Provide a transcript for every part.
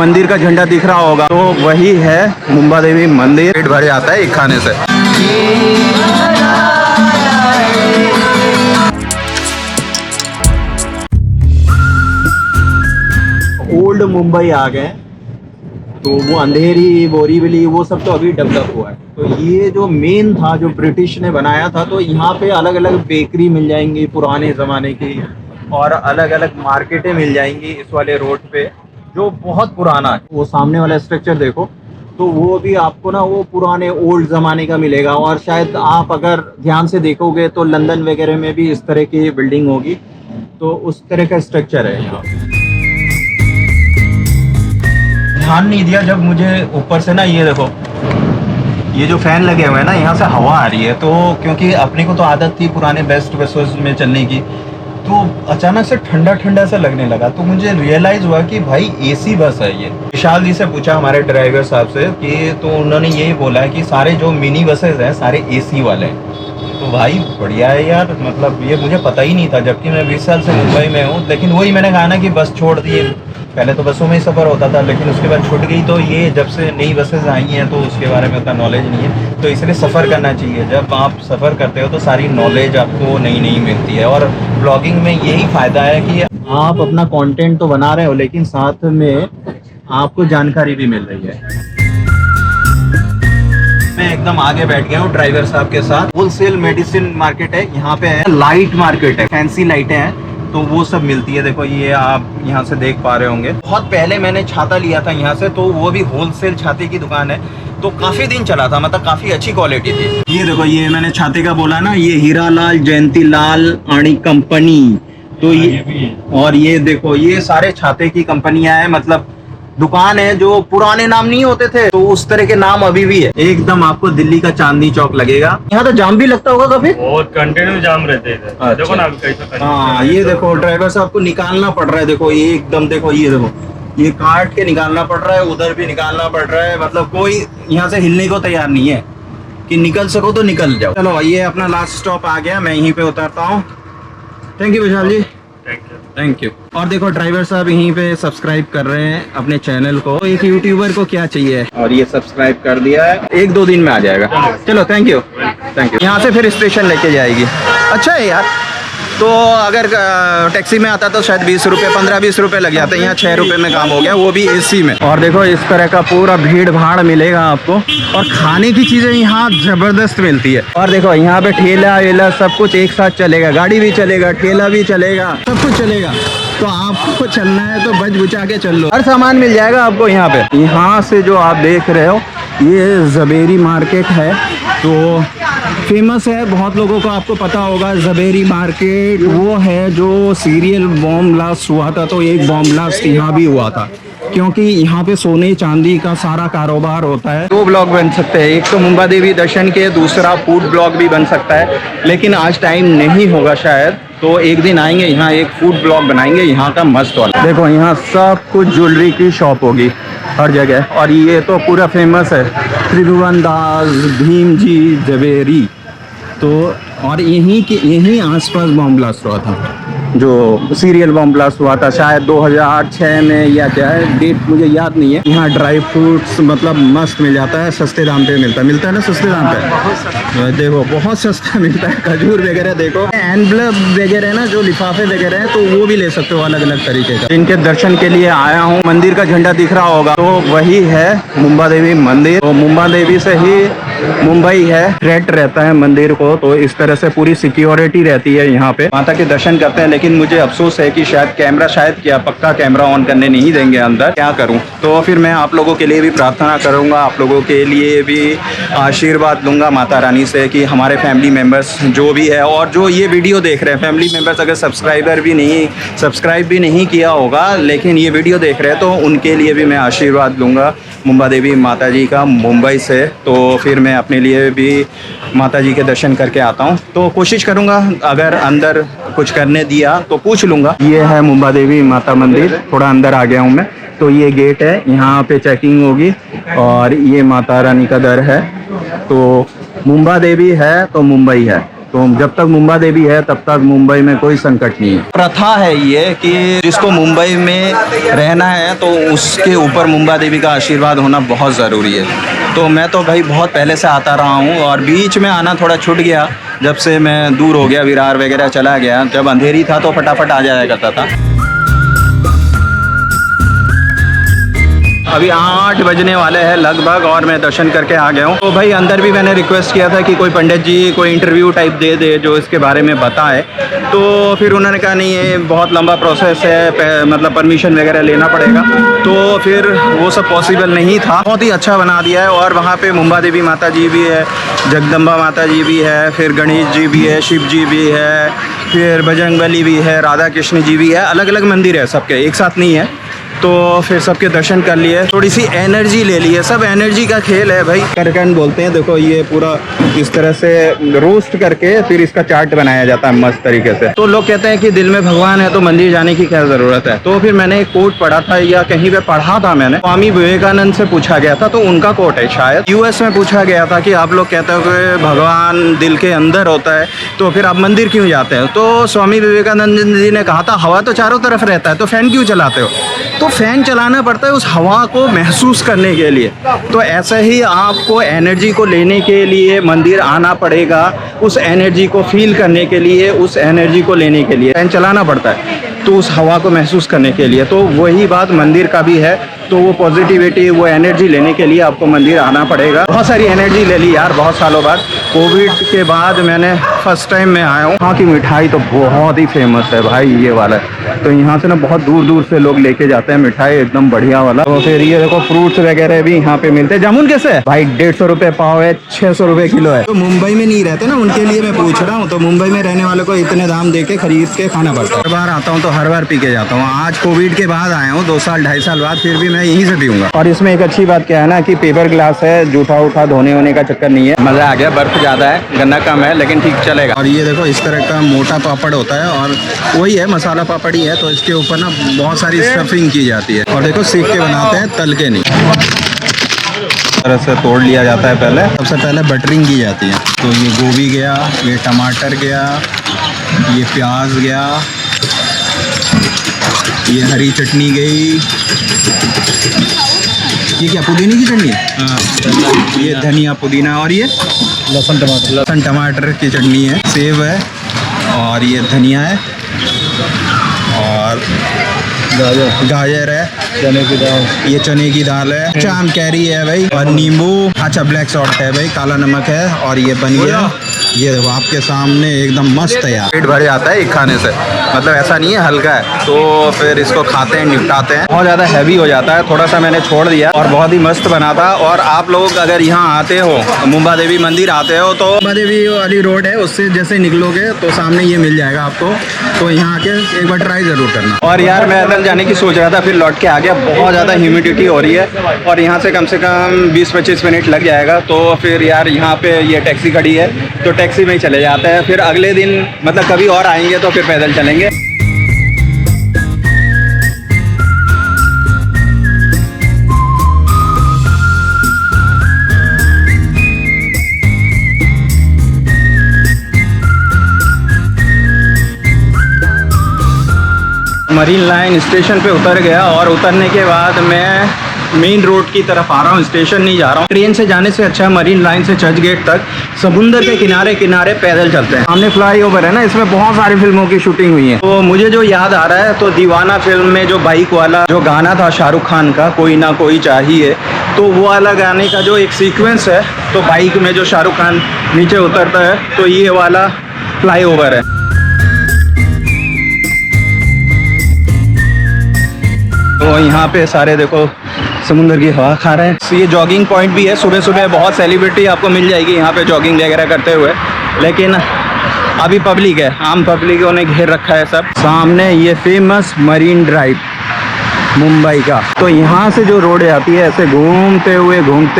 मंदिर का झंडा दिख रहा होगा, तो वही है मुंबा देवी मंदिर। पेट भर जाता है एक खाने से। ओल्ड मुंबई आ गए, तो वो अंधेरी, बोरीवली, वो सब तो अभी डेवलप हुआ है। तो ये जो मेन था, जो ब्रिटिश ने बनाया था, तो यहाँ पे अलग अलग बेकरी मिल जाएंगी पुराने ज़माने की, और अलग अलग मार्केटें मिल जाएंगी इस वाले रोड पे, जो बहुत पुराना है। वो सामने वाला स्ट्रक्चर देखो, तो वो भी आपको ना वो पुराने ओल्ड ज़माने का मिलेगा। और शायद आप अगर ध्यान से देखोगे तो लंदन वगैरह में भी इस तरह की बिल्डिंग होगी, तो उस तरह का स्ट्रक्चर है यहाँ। ध्यान नहीं दिया जब मुझे ऊपर से ना, ये देखो, ये जो फैन लगे हुए हैं ना, यहाँ से हवा आ रही है। तो क्योंकि अपने को तो आदत थी पुराने बेस्ट बसेस में चलने की, तो अचानक से ठंडा ठंडा सा लगने लगा। तो मुझे रियलाइज़ हुआ कि भाई एसी बस है ये। विशाल जी से पूछा, हमारे ड्राइवर साहब से, कि तो उन्होंने यही बोला कि सारे जो मिनी बसेस हैं सारे एसी वाले हैं। तो भाई बढ़िया है यार, मतलब ये मुझे पता ही नहीं था, जबकि मैं 20 साल से मुंबई में हूँ। लेकिन वही मैंने कहा ना कि बस छोड़ दिए, पहले तो बसों में ही सफ़र होता था, लेकिन उसके बाद छूट गई। तो ये जब से नई बसेस आई हैं तो उसके बारे में उतना नॉलेज नहीं है, तो इसलिए सफ़र करना चाहिए। जब आप सफ़र करते हो तो सारी नॉलेज आपको नई नई मिलती है। और ब्लॉगिंग में यही फ़ायदा है कि आप अपना कंटेंट तो बना रहे हो, लेकिन साथ में आपको जानकारी भी मिल रही है। मैं एकदम आगे बैठ गया हूँ ड्राइवर साहब के साथ। होलसेल मेडिसिन मार्केट है यहाँ पे, है लाइट मार्केट है, फैंसी लाइटें हैं, तो वो सब मिलती है। देखो ये आप यहाँ से देख पा रहे होंगे। बहुत पहले मैंने छाता लिया था यहाँ से, तो वो भी होलसेल छाते की दुकान है, तो काफ़ी दिन चला था, मतलब काफ़ी अच्छी क्वालिटी थी। ये देखो, ये मैंने छाते का बोला ना, ये हीरालाल जयंती लाल आणी कंपनी, तो ये और ये देखो, ये सारे छाते की कंपनियां हैं। मतलब दुकान है, जो पुराने नाम नहीं होते थे, तो उस तरह के नाम अभी भी है। एकदम आपको दिल्ली का चांदनी चौक लगेगा। यहाँ तो जाम भी लगता होगा कभी, बहुत कंटिन्यू जाम रहते थे। अच्छा। देखो ना कैसा। हाँ, ये देखो ड्राइवर साहब को निकालना पड़ रहा है। देखो ये एकदम, देखो ये देखो, ये काट के निकालना पड़ रहा है, उधर भी निकालना पड़ रहा है। मतलब कोई यहाँ से हिलने को तैयार नहीं है कि निकल सको तो निकल जाओ। चलो, ये अपना लास्ट स्टॉप आ गया, मैं यहीं पे उतरता हूँ। Thank you Vishal ji, thank you. और देखो ड्राइवर साहब यहीं पे सब्सक्राइब कर रहे हैं अपने चैनल को। एक यूट्यूबर को क्या चाहिए, और ये सब्सक्राइब कर दिया है, 1-2 दिन में आ जाएगा। चलो, थैंक यू, थैंक यू। यहाँ से फिर स्टेशन लेके जाएगी। अच्छा है यार, तो अगर टैक्सी में आता तो शायद 20 रुपये, 15-20 रुपये लग जाते हैं। यहाँ 6 रुपये में काम हो गया, वो भी एसी में। और देखो इस तरह का पूरा भीड़ भाड़ मिलेगा आपको, और खाने की चीज़ें यहाँ ज़बरदस्त मिलती है। और देखो यहाँ पे ठेला वेला सब कुछ एक साथ चलेगा, गाड़ी भी चलेगा, ठेला भी चलेगा, सब कुछ चलेगा। तो आपको चलना है तो बच बुचा के चल लो, हर सामान मिल जाएगा आपको यहाँ पे। यहाँ से जो आप देख रहे हो, ये ज़बेरी मार्केट है, तो फेमस है, बहुत लोगों को आपको पता होगा। ज़बेरी मार्केट वो है जो सीरियल बॉम्ब ब्लास्ट हुआ था, तो एक बॉम्ब ब्लास्ट यहाँ भी हुआ था, क्योंकि यहाँ पे सोने चांदी का सारा कारोबार होता है। 2 ब्लॉग बन सकते हैं, एक तो मुंबा देवी दर्शन के, दूसरा फूड ब्लॉग भी बन सकता है। लेकिन आज टाइम नहीं होगा शायद, तो एक दिन आएंगे यहाँ, एक फूड ब्लॉग बनाएंगे यहाँ का मस्त वाला। देखो यहाँ सब कुछ ज्वेलरी की शॉप होगी हर जगह, और ये तो पूरा फेमस है, त्रिभुवन दास भीम जी ज़बेरी। तो और यहीं आसपास बॉम्ब ब्लास्ट हुआ था, जो सीरियल बॉम्ब ब्लास्ट हुआ था शायद 2006 में, या क्या है डेट मुझे याद नहीं है। यहाँ ड्राई फ्रूट्स मतलब मस्त मिल जाता है, सस्ते दाम पे मिलता है ना, सस्ते दाम पे। देखो बहुत सस्ता मिलता है, खजूर वगैरह देखो, एनवलप वगैरह ना, जो लिफाफे वगैरह हैं, तो वो भी ले सकते हो अलग अलग तरीके का। इनके दर्शन के लिए आया हूँ। मंदिर का झंडा दिख रहा होगा, तो वही है मुंबा देवी मंदिर। तो मुंबा देवी से ही मुंबई है, थ्रेट रहता है मंदिर को, तो इस तरह से पूरी सिक्योरिटी रहती है यहाँ पे। माता के दर्शन करते हैं, लेकिन मुझे अफसोस है कि शायद कैमरा, शायद क्या पक्का कैमरा ऑन करने नहीं देंगे अंदर, क्या करूँ। तो फिर मैं आप लोगों के लिए भी प्रार्थना करूँगा, आप लोगों के लिए भी आशीर्वाद लूँगा माता रानी से, कि हमारे फैमिली मेम्बर्स जो भी है, और जो ये वीडियो देख रहे हैं फैमिली मेम्बर्स, अगर सब्सक्राइब भी नहीं किया होगा, लेकिन ये वीडियो देख रहे हैं, तो उनके लिए भी मैं आशीर्वाद लूँगा मुंबा देवी माता जी का मुंबई से। तो फिर मैं अपने लिए भी माता जी के दर्शन करके आता हूँ। तो कोशिश करूँगा, अगर अंदर कुछ करने दिया तो पूछ लूँगा। ये है मुंबा देवी माता मंदिर, थोड़ा अंदर आ गया हूँ मैं। तो ये गेट है, यहाँ पे चेकिंग होगी, और ये माता रानी का दर है। तो मुंबा देवी है तो मुंबई है। तो जब तक मुंबा देवी है तब तक मुंबई में कोई संकट नहीं है। प्रथा है ये कि जिसको मुंबई में रहना है तो उसके ऊपर मुंबा देवी का आशीर्वाद होना बहुत ज़रूरी है। तो मैं तो भाई बहुत पहले से आता रहा हूँ और बीच में आना थोड़ा छूट गया जब से मैं दूर हो गया, विरार वगैरह चला गया। जब अंधेरी था तो फटाफट आ जाया करता था। अभी 8 बजने वाले हैं लगभग और मैं दर्शन करके आ गया हूँ। तो भाई अंदर भी मैंने रिक्वेस्ट किया था कि कोई पंडित जी कोई इंटरव्यू टाइप दे दे जो इसके बारे में बताए। तो फिर उन्होंने कहा नहीं ये बहुत लंबा प्रोसेस है, मतलब परमिशन वगैरह लेना पड़ेगा। तो फिर वो सब पॉसिबल नहीं था। बहुत ही अच्छा बना दिया है और वहाँ पे मुंबा देवी माता जी भी है, जगदम्बा माता जी भी है, फिर गणेश जी भी है, शिव जी भी है, फिर बजरंगबली भी है, राधा कृष्ण जी भी है। अलग अलग मंदिर है सबके, एक साथ नहीं है। तो फिर सबके दर्शन कर लिए, थोड़ी सी एनर्जी ले ली है। सब एनर्जी का खेल है भाई। करकन बोलते हैं, देखो ये पूरा इस तरह से रोस्ट करके फिर इसका चाट बनाया जाता है मस्त तरीके से। तो लोग कहते हैं कि दिल में भगवान है तो मंदिर जाने की क्या ज़रूरत है। तो फिर मैंने एक कोट पढ़ा था या कहीं पे पढ़ा था मैंने, स्वामी विवेकानंद से पूछा गया था, तो उनका कोट है शायद। यूएस में पूछा गया था कि आप लोग कहते हो कि भगवान दिल के अंदर होता है तो फिर आप मंदिर क्यों जाते हो। तो स्वामी विवेकानंद जी ने कहा था हवा तो चारों तरफ रहता है तो फैन क्यों चलाते हो। तो फैन चलाना पड़ता है उस हवा को महसूस करने के लिए। तो ऐसे ही आपको एनर्जी को लेने के लिए मंदिर आना पड़ेगा, उस एनर्जी को फील करने के लिए, उस एनर्जी को लेने के लिए फैन चलाना पड़ता है तो उस हवा को महसूस करने के लिए। तो वही बात मंदिर का भी है। तो वो पॉजिटिविटी, वो एनर्जी लेने के लिए आपको मंदिर आना पड़ेगा। बहुत सारी एनर्जी ले ली यार बहुत सालों बाद। कोविड के बाद मैंने फर्स्ट टाइम में आया हूँ। वहाँ की मिठाई तो बहुत ही फेमस है भाई, ये वाला। तो यहाँ से ना बहुत दूर दूर से लोग लेके जाते हैं मिठाई, एकदम बढ़िया वाला। तो फिर ये देखो फ्रूट्स वगैरह भी यहाँ पे मिलते हैं। जामुन कैसे है भाई? 150 रुपये पाव है, 600 रुपये किलो है। तो मुंबई में नहीं रहते ना, उनके लिए मैं पूछ रहा हूँ। तो मुंबई में रहने वालों को इतने दाम दे के खरीद के खाना पड़ता है। हर बार आता हूँ तो हर बार पी के जाता हूँ। आज कोविड के बाद आया हूँ, 2 साल 2.5 साल बाद, फिर भी मैं यहीं से पीऊंगा। और इसमें एक अच्छी बात क्या है ना कि पेपर ग्लास है, जूठा उठा धोने होने का चक्कर नहीं है। मजा आ गया। बर्फ ज्यादा है, गन्ना कम है, लेकिन ठीक चलेगा। और ये देखो इस तरह का मोटा पापड़ होता है और वही है मसाला पापड़ ही है। तो इसके ऊपर ना बहुत सारी स्टफिंग की जाती है। और देखो सीख के बनाते हैं, तल के नहीं। तरह से तोड़ लिया जाता है। पहले सबसे पहले बटरिंग की जाती है। तो ये गोभी गया, ये टमाटर गया, ये प्याज गया, ये हरी चटनी गई, ये क्या पुदीने की चटनी है? ये धनिया पुदीना, और ये लहसुन टमाटर की चटनी है, सेव है, और ये धनिया है, और गाजर है, चने की दाल, ये चने की दाल है, चाम कैरी है भाई, और नींबू, अच्छा ब्लैक सॉल्ट है भाई, काला नमक है, और ये बन गया। ये देखो आपके सामने एकदम मस्त है यार। पेट भर जाता है एक खाने से, मतलब ऐसा नहीं है, हल्का है। तो फिर इसको खाते हैं, निपटाते हैं। बहुत ज़्यादा हैवी हो जाता है, थोड़ा सा मैंने छोड़ दिया और बहुत ही मस्त बना था। और आप लोग अगर यहाँ आते हो, मुंबा देवी मंदिर आते हो, तो मुंबा देवी वाली रोड है, उससे जैसे निकलोगे तो सामने ये मिल जाएगा आपको। तो यहाँ आके एक बार ट्राई ज़रूर करना। और यार मैं अंदर जाने की सोच रहा था, फिर लौट के आ गया। बहुत ज़्यादा ह्यूमिडिटी हो रही है और यहाँ से कम 20-25 मिनट लग जाएगा। तो फिर यार यहाँ पे ये टैक्सी खड़ी है तो टैक्सी में ही चले जाते हैं। फिर अगले दिन मतलब कभी और आएंगे तो फिर पैदल चलेंगे। मरीन लाइन स्टेशन पे उतर गया और उतरने के बाद मैं मेन रोड की तरफ आ रहा हूँ, स्टेशन नहीं जा रहा हूँ। ट्रेन से जाने से अच्छा मरीन लाइन से चर्च गेट तक समुंदर के किनारे किनारे पैदल चलते हैं। सामने फ्लाईओवर है ना, इसमें बहुत सारी फिल्मों की शूटिंग हुई है। तो मुझे जो याद आ रहा है तो दीवाना फिल्म में जो बाइक वाला जो गाना था शाहरुख खान का, कोई ना कोई चाहिए, तो वो वाला गाने का जो एक सीक्वेंस है, तो बाइक में जो शाहरुख खान नीचे उतरता है, तो ये वाला फ्लाईओवर है। तो यहाँ पे सारे देखो समुंदर की हवा खा रहे हैं। ये जॉगिंग पॉइंट भी है, सुबह सुबह बहुत सेलिब्रिटी आपको मिल जाएगी यहाँ पे जॉगिंग वगैरह करते हुए। लेकिन अभी पब्लिक है, आम पब्लिक ने घेर रखा है सब। सामने ये फेमस मरीन ड्राइव मुंबई का। तो यहाँ से जो रोड आती है ऐसे घूमते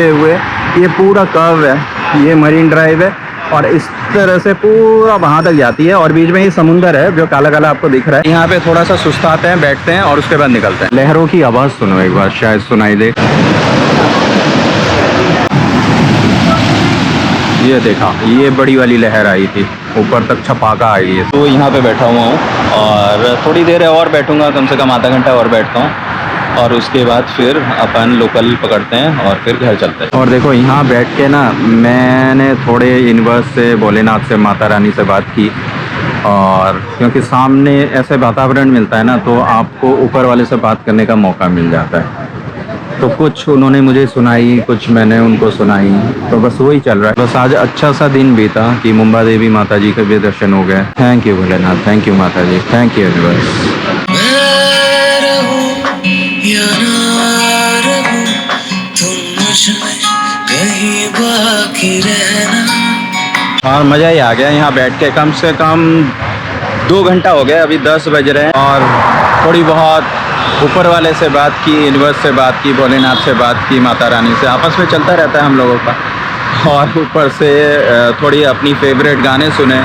हुए ये पूरा कर्व है, ये मरीन ड्राइव है और इस तरह से पूरा वहाँ तक जाती है। और बीच में ही समुंदर है जो काला काला आपको दिख रहा है। यहाँ पे थोड़ा सा सुस्ताते हैं, बैठते हैं और उसके बाद निकलते हैं। लहरों की आवाज़ सुनो एक बार, शायद सुनाई दे। ये देखा, ये बड़ी वाली लहर आई थी, ऊपर तक छपाका आई है। तो यहाँ पे बैठा हुआ हूँ और थोड़ी देर और बैठूंगा, कम से कम आधा घंटा और बैठता हूँ और उसके बाद फिर अपन लोकल पकड़ते हैं और फिर घर चलते हैं। और देखो यहाँ बैठ के ना मैंने थोड़े यूनिवर्स से, भोलेनाथ से, माता रानी से बात की। और क्योंकि सामने ऐसे वातावरण मिलता है ना, तो आपको ऊपर वाले से बात करने का मौका मिल जाता है। तो कुछ उन्होंने मुझे सुनाई, कुछ मैंने उनको सुनाई, तो बस वही चल रहा है। बस आज अच्छा सा दिन बीता कि मुंबा देवी माता जी के भी दर्शन हो गए। Thank you Bholenath, thank you माता जी, थैंक यू यूनिवर्स। और मज़ा ही आ गया यहाँ बैठ के। कम से कम 2 घंटा हो गया, अभी 10 बज रहे हैं और थोड़ी बहुत ऊपर वाले से बात की, यूनिवर्स से बात की, भोलेनाथ से बात की, माता रानी से। आपस में चलता रहता है हम लोगों का। और ऊपर से थोड़ी अपनी फेवरेट गाने सुने,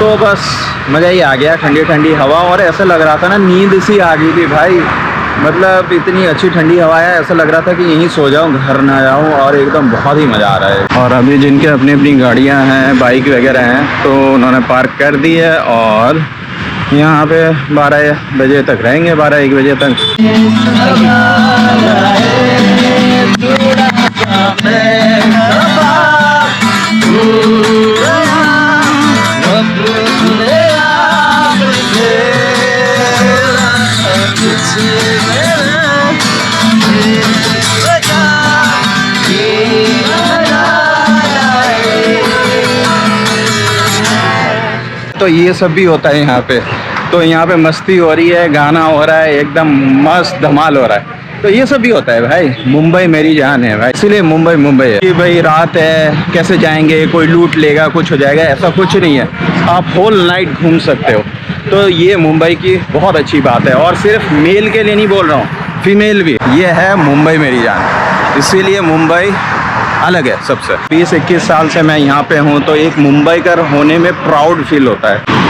तो बस मज़ा ही आ गया। ठंडी ठंडी हवा, और ऐसा लग रहा था ना नींद सी आ गई थी भाई। मतलब इतनी अच्छी ठंडी हवा है, ऐसा लग रहा था कि यहीं सो जाऊं, घर ना जाऊं, और एकदम बहुत ही मज़ा आ रहा है। और अभी जिनके अपनी अपनी गाड़ियां हैं, बाइक वगैरह हैं, तो उन्होंने पार्क कर दी है और यहाँ पे 12 बजे तक रहेंगे, 12-1 बजे तक। तो ये सब भी होता है यहाँ पे। तो यहाँ पे मस्ती हो रही है, गाना हो रहा है, एकदम मस्त धमाल हो रहा है। तो ये सब भी होता है भाई। मुंबई मेरी जान है भाई, इसलिए मुंबई मुंबई है। कि भाई रात है, कैसे जाएंगे, कोई लूट लेगा, कुछ हो जाएगा, ऐसा कुछ नहीं है। आप होल नाइट घूम सकते हो। तो ये मुंबई की बहुत अच्छी बात है। और सिर्फ मेल के लिए नहीं बोल रहा हूँ, फीमेल भी। ये है मुंबई मेरी जान, इसीलिए मुंबई अलग है सबसे। 20-21 साल से मैं यहाँ पे हूँ, तो एक मुंबईकर होने में प्राउड फील होता है।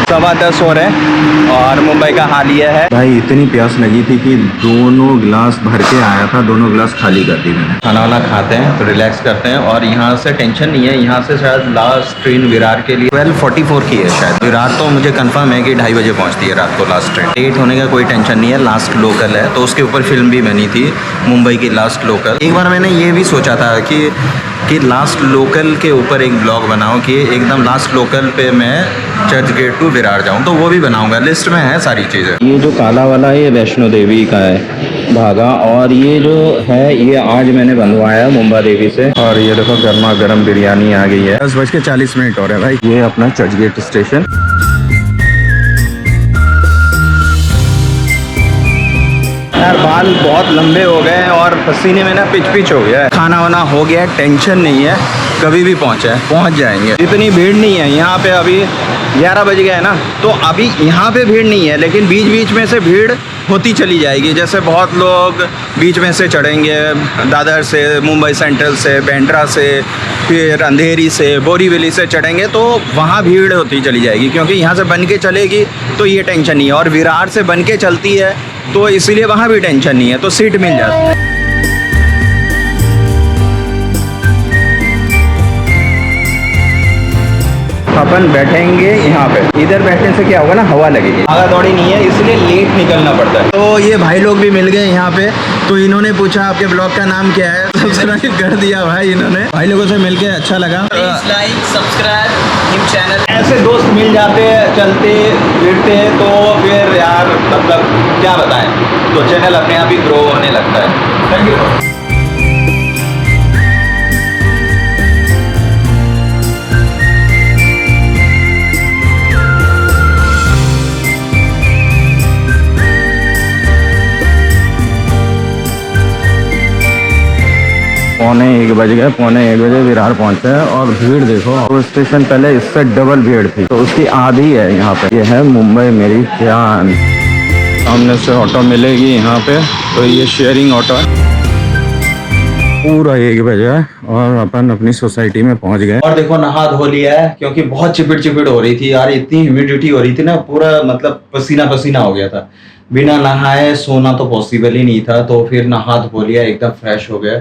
10:15 हो रहे हैं और मुंबई का हाल ये है भाई। इतनी प्यास लगी थी कि दोनों गिलास भर के आया था, दोनों गिलास खाली कर दी मैंने। खाना वाना खाते हैं तो रिलैक्स करते हैं। और यहाँ से टेंशन नहीं है, यहाँ से शायद लास्ट ट्रेन विरार के लिए 12:44 की है शायद। विरार तो मुझे कंफर्म है कि 2:30 बजे पहुँचती है रात को लास्ट ट्रेन। लेट होने का कोई टेंशन नहीं है, लास्ट लोकल है। तो उसके ऊपर फिल्म भी बनी थी, मुंबई की लास्ट लोकल। एक बार मैंने ये भी सोचा था कि लास्ट लोकल के ऊपर एक ब्लॉग बनाऊं, कि एकदम लास्ट लोकल पे मैं चर्च गेट टू विरार जाऊं। तो वो भी बनाऊंगा, लिस्ट में है सारी चीज़ें। ये जो काला वाला है, ये वैष्णो देवी का है धागा। और ये जो है, ये आज मैंने बनवाया मुंबा देवी से। और ये देखो गर्मा गर्म बिरयानी आ गई है। 10:40 हो रहे हैं भाई। ये अपना चर्च गेट स्टेशन। यार बाल बहुत लंबे हो गए हैं और पसीने में ना पिच हो गया है। खाना वाना हो गया है, टेंशन नहीं है, कभी भी पहुंच जाएंगे। इतनी भीड़ नहीं है यहाँ पे। अभी 11 बज गए ना, तो अभी यहाँ पे भीड़ नहीं है, लेकिन बीच बीच में से भीड़ होती चली जाएगी। जैसे बहुत लोग बीच में से चढ़ेंगे, दादर से, मुंबई सेंट्रल से, बैंड्रा से, फिर अंधेरी से, बोरीवली से चढ़ेंगे, तो वहाँ भीड़ होती चली जाएगी। क्योंकि यहाँ से बन के चलेगी तो ये टेंशन नहीं है, और विरार से बन के चलती है तो इसीलिए वहाँ भी टेंशन नहीं है, तो सीट मिल जाती है। अपन बैठेंगे यहाँ पे। इधर बैठने से क्या होगा ना, हवा लगेगी, भागा दौड़ी नहीं है, इसलिए लेट निकलना पड़ता है। तो ये भाई लोग भी मिल गए यहाँ पे। तो इन्होंने पूछा आपके ब्लॉग का नाम क्या है, सब्सक्राइब कर दिया भाई इन्होंने। भाई लोगों से मिलके अच्छा लगा। Like subscribe channel. ऐसे दोस्त मिल जाते हैं, चलते फिरते हैं, तो फिर यार मतलब क्या बताएं, तो चैनल अपने आप ही ग्रो होने लगता है। Thank you. पौने 1 बज गए, पौने 1 बजे विरार पहुंचे और भीड़ देखो। वो स्टेशन पहले इससे डबल भीड़ थी, तो उसकी आधी है यहाँ पे। ये है मुंबई मेरी जान। सामने से ऑटो मिलेगी यहाँ पे, तो ये शेयरिंग ऑटो है। पूरा 1 बजे और अपन अपनी सोसाइटी में पहुंच गए। और देखो नहा धो लिया है, क्योंकि बहुत चिपड़ हो रही थी यार। इतनी ह्यूमिडिटी हो रही थी ना, पूरा मतलब पसीना पसीना हो गया था। बिना नहाए सोना तो पॉसिबल ही नहीं था, तो फिर नहा धो लिया, एकदम फ्रेश हो गया।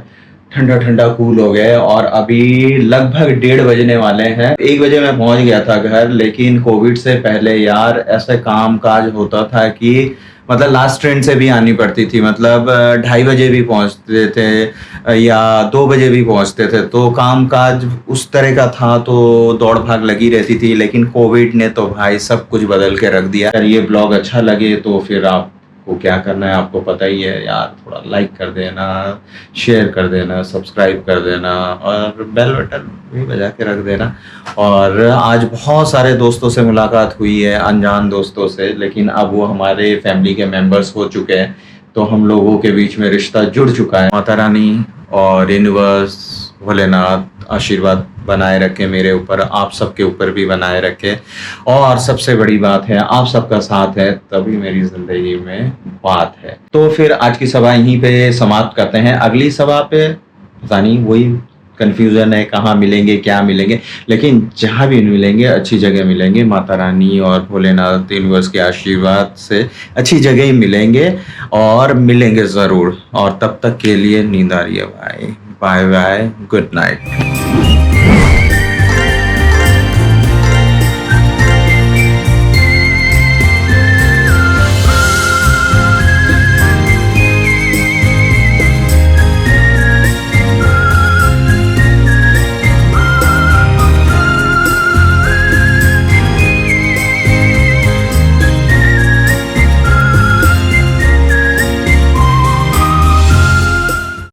ठंडा ठंडा कूल हो गया है और अभी लगभग 1:30 बजने वाले हैं। 1 बजे मैं पहुंच गया था घर, लेकिन कोविड से पहले यार ऐसे काम काज होता था कि मतलब लास्ट ट्रेन से भी आनी पड़ती थी, मतलब 2:30 बजे भी पहुंचते थे या 2 बजे भी पहुंचते थे, तो काम काज उस तरह का था, तो दौड़ भाग लगी रहती थी। लेकिन कोविड ने तो भाई सब कुछ बदल के रख दिया। अगर ये ब्लॉग अच्छा लगे तो फिर आपको क्या करना है आपको पता ही है यार, थोड़ा लाइक कर देना, शेयर कर देना, सब्सक्राइब कर देना और बेल बटन भी बजा के रख देना। और आज बहुत सारे दोस्तों से मुलाकात हुई है, अनजान दोस्तों से, लेकिन अब वो हमारे फैमिली के मेंबर्स हो चुके हैं, तो हम लोगों के बीच में रिश्ता जुड़ चुका है। माता रानी और यूनिवर्स, भोलेनाथ आशीर्वाद बनाए रखे मेरे ऊपर, आप सबके ऊपर भी बनाए रखे। और सबसे बड़ी बात है आप सबका साथ है, तभी मेरी जिंदगी में बात है। तो फिर आज की सभा यहीं पे समाप्त करते हैं। अगली सभा पे पता नहीं, वही कंफ्यूजन है कहाँ मिलेंगे क्या मिलेंगे, लेकिन जहाँ भी मिलेंगे अच्छी जगह मिलेंगे। माता रानी और भोलेनाथ यूनिवर्स के आशीर्वाद से अच्छी जगह ही मिलेंगे और मिलेंगे ज़रूर। और तब तक के लिए नींद आ रही है भाई, बाय बाय, गुड नाइट।